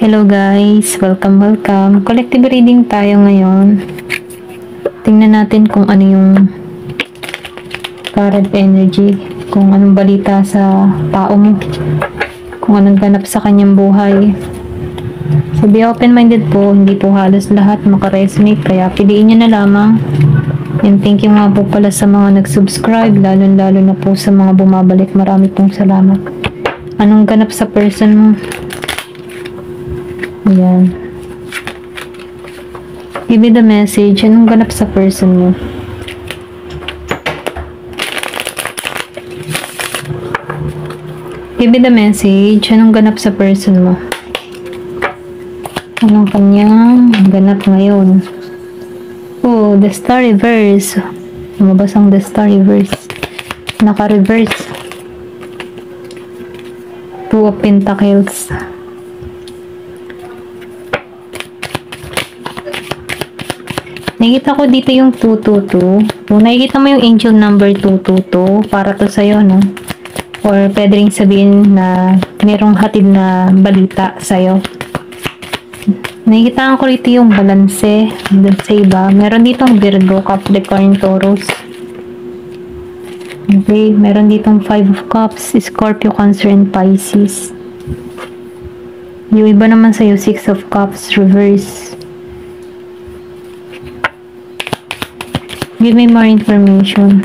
Hello guys, welcome. Collective reading tayo ngayon. Tingnan natin kung ano yung current energy, kung anong balita sa tao mo, kung anong ganap sa kanyang buhay. So be open-minded po, hindi po halos lahat makaresonate, kaya piliin nyo na lamang. And thank you nga po pala sa mga nag-subscribe, lalo na po sa mga bumabalik. Marami pong salamat. Anong ganap sa person mo? Ayan. Give me the message. Anong ganap sa person mo? Give me the message. Anong ganap sa person mo? Anong kanyang ganap ngayon? Oh, the star reverse. Lumabas ang the star reverse. Naka-reverse. Two of Pentacles. Nakikita ko dito yung 222. Kung nakikita mo yung angel number 222, para to sa'yo, no? Or pwede rin sabihin na merong hatid na balita sa'yo. Nakikita ko dito yung balanse dun sa iba. Meron ditong Virgo, Capricorn, Taurus. Okay, meron ditong 5 of Cups, Scorpio, Cancer, and Pisces. Yung iba naman sa'yo, 6 of Cups, reverse. Give me more information.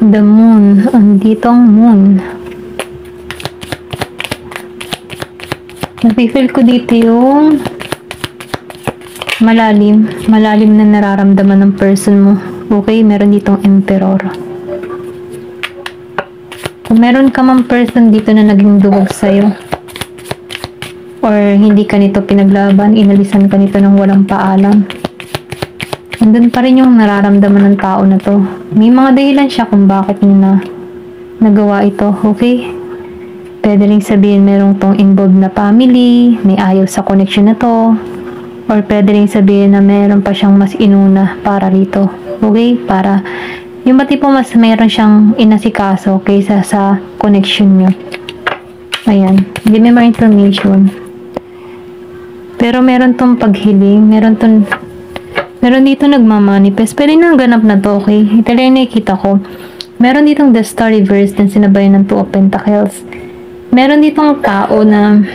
The moon. Andito ang moon. Napifeel ko dito yung malalim na nararamdaman ng person mo. Okay, meron ditong emperor. Kung meron ka mang person dito na naging duwag sa'yo, or hindi ka nito pinaglaban, inalisan ka nito ng walang paalam, andun pa rin yung nararamdaman ng tao na to. May mga dahilan siya kung bakit niya nagawa ito, okay? Pwede rin sabihin merong tong involved na family, may ayaw sa connection na to, or pwede rin sabihin na meron pa siyang mas inuna para rito, okay? Para yung ba tipo mas meron siyang inasikaso kaysa sa connection nyo. Ayan, give me more information. Pero meron tong paghiling, meron dito nagmamanifest. Pwede nang ganap na to, okay? Ito lang yung nakikita ko. Meron ditong the star reverse, then sinabayan ng 2 of Pentacles. Meron ditong tao na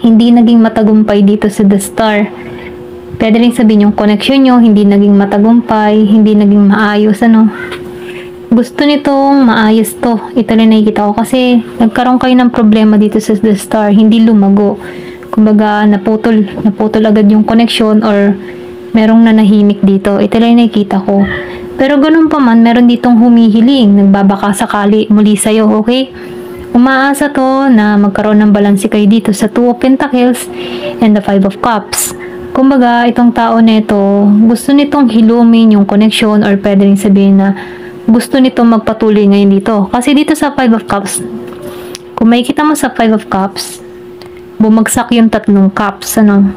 hindi naging matagumpay dito sa the star. Pwede rin sabihin yung connection nyo, hindi naging matagumpay, hindi naging maayos, ano. Gusto nitong maayos to. Ito lang nakikita ko kasi nagkaroon kayo ng problema dito sa the star, hindi lumago. Kumbaga, naputol agad yung connection or merong nanahimik dito. Ito lang nakikita ko. Pero ganun pa man, meron ditong humihiling, nagbabaka sakali muli sa'yo, okay? Umaasa to na magkaroon ng balanse kayo dito sa 2 of Pentacles and the 5 of Cups. Kumbaga, itong tao nito, gusto nitong hilumin yung connection or pwede rin sabihin na gusto nitong magpatuloy ngayon dito. Kasi dito sa 5 of Cups, kung makikita mo sa 5 of Cups, bumagsak yung 3 cups, ano.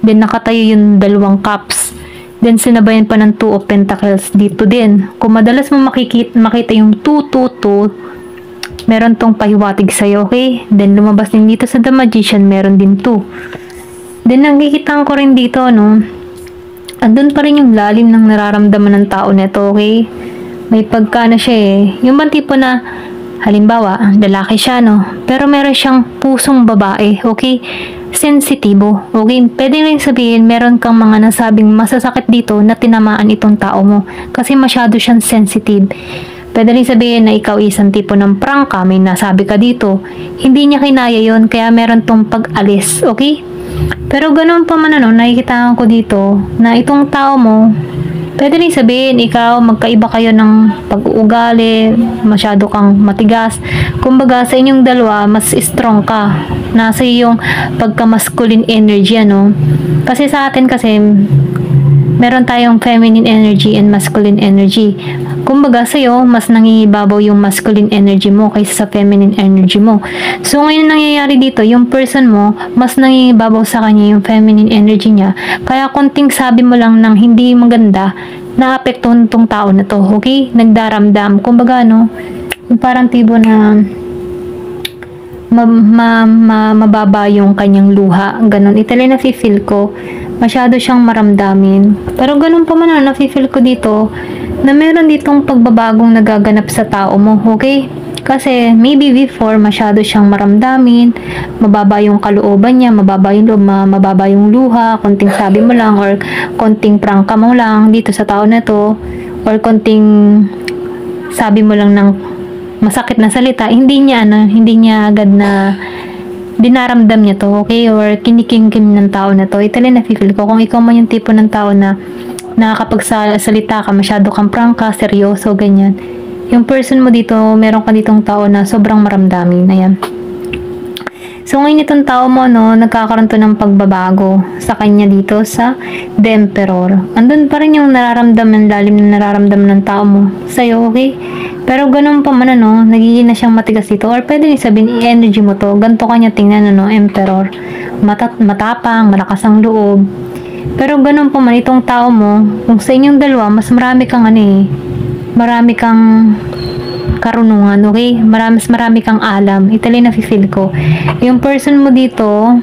Then, nakatayo yung 2 cups. Then, sinabayan pa ng 2 of Pentacles dito din. Kung madalas mo makita yung 222, meron tong pahiwatig sa'yo, okay? Then, lumabas din dito sa The Magician, meron din 2. Then, nakikita ko rin dito, no, andun pa rin yung lalim ng nararamdaman ng tao neto, okay? May pagka na siya eh. Yung bang tipo na, halimbawa, lalaki siya, no? Pero meron siyang pusong babae, okay? Sensitibo, okay? Pwede rin sabihin, meron kang mga nasabing masasakit dito na tinamaan itong tao mo. Kasi masyado siyang sensitive. Pwede rin sabihin na ikaw isang tipo ng prangka, may nasabi ka dito. Hindi niya kinaya yon, kaya meron tong pag-alis, okay? Pero ganun pa man, ano, nakikita ko dito na itong tao mo, pwede rin sabihin, ikaw, magkaiba kayo ng pag-uugali, masyado kang matigas. Kumbaga, sa inyong dalawa, mas strong ka. Nasa yung pagka-masculine energy, ano. Kasi sa atin kasi, meron tayong feminine energy and masculine energy. Kumbaga, sa'yo, mas nangingibabaw yung masculine energy mo kaysa sa feminine energy mo. So, ngayon nangyayari dito, yung person mo, mas nangingibabaw sa kanya yung feminine energy niya. Kaya, konting sabi mo lang ng hindi maganda, naapektuhan tong tao na to, okay? Nagdaramdam. Kumbaga, no, Yung parang tipo na mababa yung kanyang luha. Ganon. Ito lang nafe-feel ko. Masyado siyang maramdamin. Pero ganun pa man nafe-feel ko dito na meron ditong pagbabagong nagaganap sa tao mo. Okay? Kasi maybe before masyado siyang maramdamin, mababa yung kalooban niya, mababa yung loob, mababa yung luha, konting sabi mo lang or konting prangka mo lang dito sa tao na to or konting sabi mo lang ng masakit na salita, hindi niya agad na dinaramdam niya to, okay? Or kinikimkim ng tao na to. Ito lang nafe-feel ko. Kung ikaw man yung tipo ng tao na nakakapagsalita ka, masyado kang prangka, seryoso, ganyan. Yung person mo dito, meron ka ditong tao na sobrang maramdamin. Ayan. So, ngayon itong tao mo, no, nagkakaroon to ng pagbabago sa kanya dito sa The Emperor. Andun pa rin yung nararamdaman, lalim na nararamdaman ng tao mo sa'yo, okay? Pero ganun pa man, ano, nagiging na siyang matigas dito. Or pwede rin sabihin, i-energy mo to. Ganto kanya tingnan, ano, Emperor. Matapang, malakas ang loob. Pero ganun pa man, itong tao mo, kung sa inyong dalawa, mas marami kang, marami kang karunungan, okay? Marami kang alam. Ito lang nafe-feel ko. Yung person mo dito,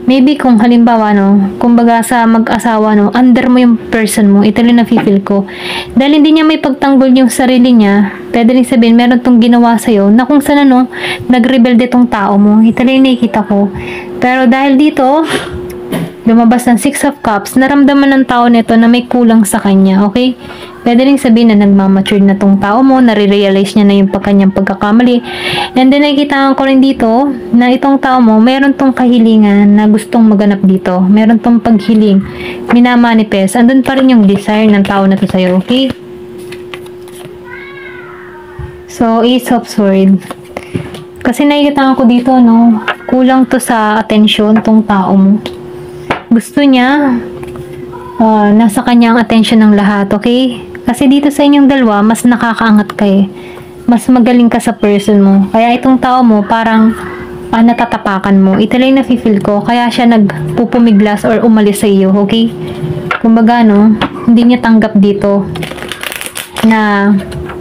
maybe kung halimbawa, no, kumbaga sa mag-asawa, no, under mo yung person mo, ito lang nafe-feel ko. Dahil hindi niya may pagtanggol yung sarili niya, pwede rin sabihin, meron tong ginawa sa'yo, na kung saan, nag-rebelde tong tao mo. Ito lang nakikita ko. Pero dahil dito, lumabas ng 6 of Cups, naramdaman ng tao nito na may kulang sa kanya, okay? Pwede rin sabihin na nagmamature na tong tao mo, nare-realize niya na yung kanyang pagkakamali. And then, nakikita ko rin dito na itong tao mo, meron tong kahilingan na gustong maganap dito. Meron tong paghiling, minamanifest. Andun pa rin yung desire ng tao na to sa'yo, okay? So, Ace of Swords. Kasi nakikita ko dito, no, kulang to sa atensyon tong tao mo. Gusto niya, nasa kanyang attention ng lahat, okay? Kasi dito sa inyong dalawa, mas nakakaangat ka eh. Mas magaling ka sa person mo. Kaya itong tao mo, parang natatapakan mo. Ito lang nafe-feel ko. Kaya siya nagpupumiglas or umalis sa iyo, okay? Kumbaga, no, hindi niya tanggap dito na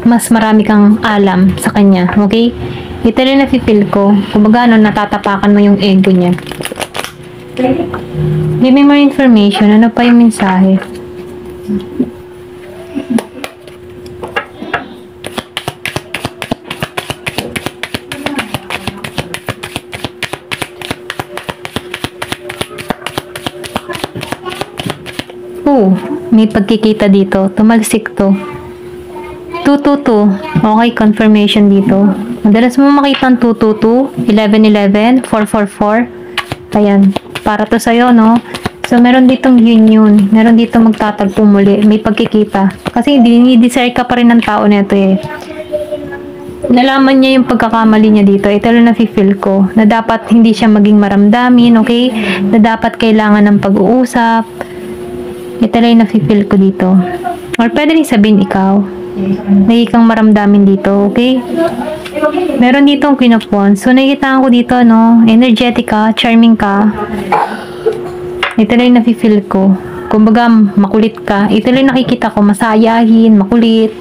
mas marami kang alam sa kanya, okay? Ito lang nafe-feel ko. Kumbaga, no, natatapakan mo yung ego niya. Give me more information. Ano pa yung mensahe? May pagkikita dito. Tumalsik to. 222. Okay, confirmation dito. Madalas mo makita ang 222, 1111, 444. Ayan. Para to sa'yo, no? So, meron ditong union. Meron ditong magtatagpo muli. May pagkikita. Kasi dinidesire ka pa rin ng tao nito eh. Nalaman niya yung pagkakamali niya dito. Ito lang nafe-feel ko. Na dapat hindi siya maging maramdamin, okay? Na dapat kailangan ng pag-uusap. Ito lang nafe-feel ko dito. Or pwede rin sabihin ikaw. Lagi kang maramdamin dito, okay? Meron ditong Queen of Wands. So, nakikita ko dito, no? Energetic ka, charming ka. Ito lang nafe-feel ko. Kumbaga, makulit ka. Ito lang nakikita ko, masayahin, makulit.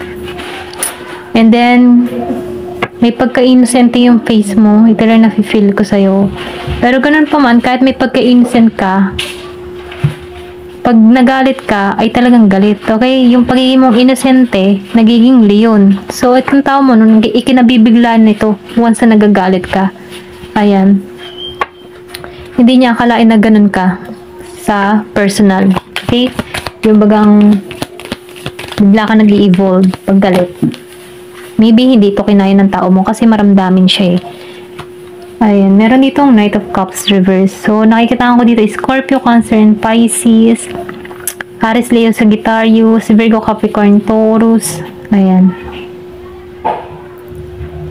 And then, may pagka-innocent yung face mo. Ito lang nafe-feel ko sa'yo. Pero ganun pa man, kahit may pagka-innocent ka, pag nagalit ka, ay talagang galit. Okay? Yung pagiging mong inosente, nagiging leon. So, itong tao mo, nung ikinabibiglaan nito, once na nagagalit ka. Ayan. Hindi niya akalain na ganun ka sa personal. Okay? Yung bagang bigla ka nag-i-evolve pag galit. Maybe hindi ito kinaya ng tao mo kasi maramdamin siya eh. Ayan, meron ditong Knight of Cups reverse. So, nakikita ko dito, Scorpio, Cancer, and Pisces, Aries, Leo, Sagittarius, Virgo, Capricorn, Taurus. Ayan.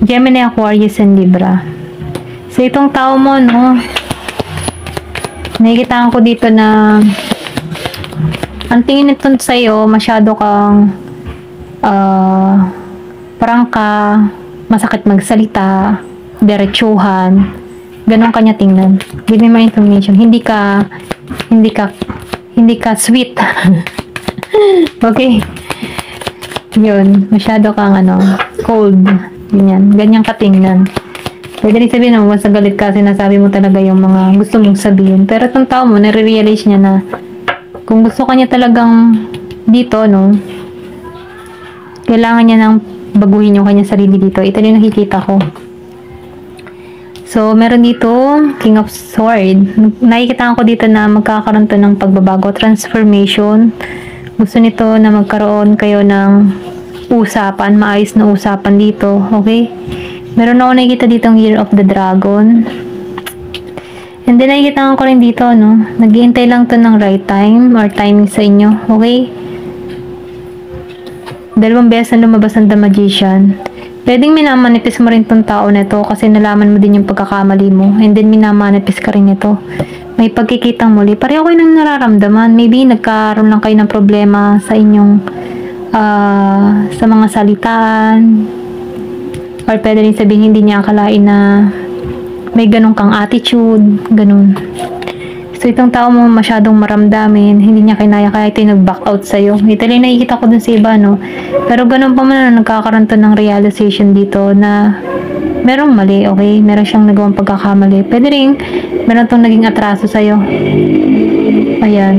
Gemini, Aquarius, and Libra. So, itong tao mo, no, nakikita ko dito na ang tingin nito sa'yo, masyado kang prangka, masakit magsalita, diretsuhan, ganun kanya tingnan. Give me more information. Hindi ka sweet. Okay. Yun, masyado kang cold. Ganyan. Ganyang katingnan. Pwede rin sabihin na once galit ka, sinasabi mo talaga yung mga gusto mong sabihin. Pero itong tao mo, nare-realize niya na kung gusto ka niya talagang dito, no, kailangan niya nang baguhin yung kanyang sarili dito. Ito yung nakikita ko. So, meron dito, King of Sword. Nakikita ko dito na magkakaroon to ng pagbabago, transformation. Gusto nito na magkaroon kayo ng usapan, maayos na usapan dito. Okay? Meron ako nakikita dito ang Year of the Dragon. And then, nakikita ko rin dito, no? Nag-iintay lang to ng right time or timing sa inyo. Okay? Dalawang beses na lumabas ang The Magician. Pwedeng minamanifest mo rin tong tao na to kasi nalaman mo din yung pagkakamali mo. And then, minamanifest ka rin ito. May pagkikitang muli. Pareho kayo nang nararamdaman. Maybe, nagkaroon lang kayo ng problema sa inyong sa mga salitaan. Or pwede rin sabihin hindi niya akalain na may ganun kang attitude, ganun. So, itong tao mo masyadong maramdamin, hindi niya kinaya kaya ito yung nag-back out sa'yo. Ito lang nakikita ko dun sa iba, no? Pero ganun pa man, nagkakaroon to ng realization dito na merong mali, okay? Meron siyang nagawang pagkakamali. Pwede rin, meron tong naging atraso sa'yo. Ayan.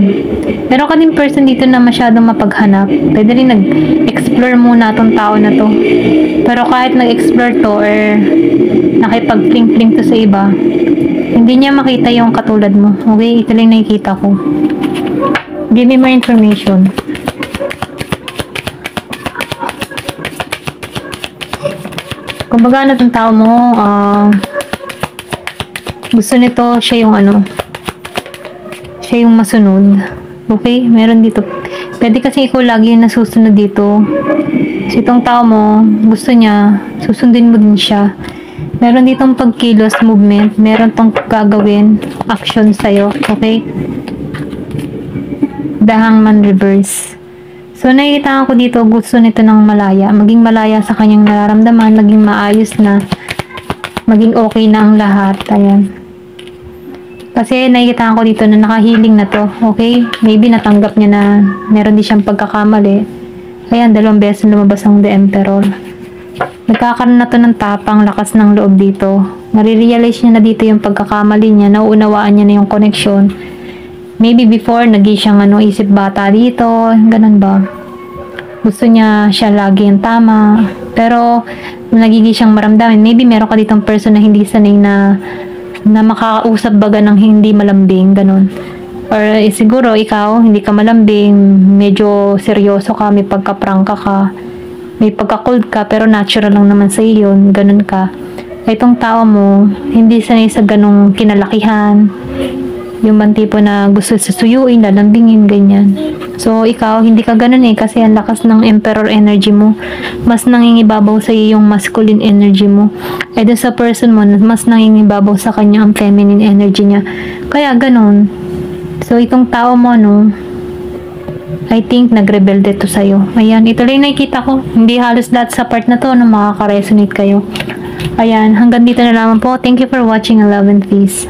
Meron ka din person dito na masyadong mapaghanap. Pwede rin nag-explore muna tong tao na to. Pero kahit nag-explore to or nakipag-fling-fling to sa iba, hindi niya makita yung katulad mo. Okay? Ito lang nakikita ko. Give me more information. Kumbaga na tong tao mo, gusto nito siya yung siya yung masunod. Okay? Meron dito. Pwede kasi ikaw lagi yung nasusunod dito. So, itong tao mo, gusto niya, susundin mo din siya. Meron ditong pagkilos, movement. Meron tong gagawin, action sa'yo. Okay? The Hangman reverse. So, nakikita ko dito, gusto nito ng malaya. Maging malaya sa kanyang nararamdaman, maging maayos na, maging okay na ang lahat. Ayan. Kasi nakikita ko dito na nakahiling na to. Okay? Maybe natanggap niya na meron din siyang pagkakamali. Ayan, 2 beses lumabas ang The Emperor. Nagkakaroon na to ng tapang, lakas ng loob dito. Nare-realize niya na dito yung pagkakamali niya, nauunawaan niya na yung connection. Maybe before, naging siyang isip bata dito, ganun ba? Gusto niya siya lagi yung tama. Pero, nagiging siyang maramdamin. Maybe meron ka ditong person na hindi sanay na makakausap baga ng hindi malambing, ganun. Or siguro ikaw, hindi ka malambing, medyo seryoso ka, may pagka-prangka ka, may pagka-cold ka, pero natural lang naman sa iyo yun, ganun ka. Itong tao mo, hindi sanay sa ganung kinalakihan, yung bang tipo na gusto susuyuin, lalambingin, ganyan. So, ikaw, hindi ka ganun kasi ang lakas ng emperor energy mo. Mas nangingibabaw sa iyo yung masculine energy mo. Dun sa person mo, mas nangingibabaw sa kanya ang feminine energy niya. Kaya, ganun. So, itong tao mo, I think, nag-rebelde to sa'yo. Ayan, ito lang nakikita ko. Hindi halos lahat sa part na to na makaka-resonate kayo. Ayan, hanggang dito na lamang po. Thank you for watching. I love and peace.